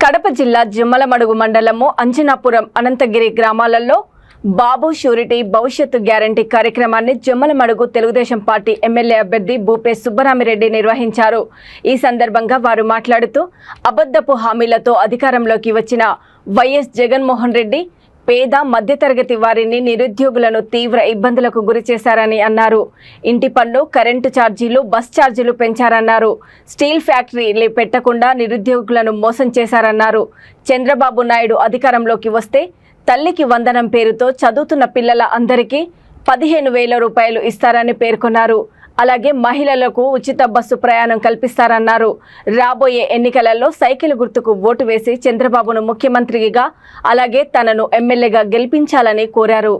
కడప జిల్లా జమ్మలమడుగు మండలము అంజనాపురం అనంతగిరి గ్రామాలలో బాబు షూరిటీ భవిష్యత్తు గ్యారంటీ కార్యక్రమాన్ని జమ్మలమడుగు తెలుగుదేశం పార్టీ ఎమ్మెల్యే అభ్యర్థి భూపే సుబ్బరామిరెడ్డి నిర్వహించారు। ఈ సందర్భంగా వారు మాట్లాడుతూ అబద్ధపు హామీలతో అధికారంలోకి వచ్చిన వైఎస్ జగన్మోహన్ రెడ్డి పేద మధ్యతరగతి వారిని నిరుద్యోగులను తీవ్ర ఇబ్బందులకు గురి చేశారని అన్నారు। ఇంటి పన్ను, కరెంటు ఛార్జీలు, బస్ ఛార్జీలు పెంచారన్నారు। స్టీల్ ఫ్యాక్టరీలు పెట్టకుండా నిరుద్యోగులను మోసం చేశారన్నారు। చంద్రబాబు నాయుడు అధికారంలోకి వస్తే తల్లికి వందనం పేరుతో చదువుతున్న పిల్లల అందరికీ 15,000 రూపాయలు ఇస్తారని పేర్కొన్నారు। అలాగే మహిళలకు ఉచిత బస్సు ప్రయాణం కల్పిస్తారన్నారు। రాబోయే ఎన్నికలలో సైకిల్ గుర్తుకు ఓటు వేసి చంద్రబాబును ముఖ్యమంత్రిగా అలాగే తనను ఎమ్మెల్యేగా గెలిపించాలని కోరారు।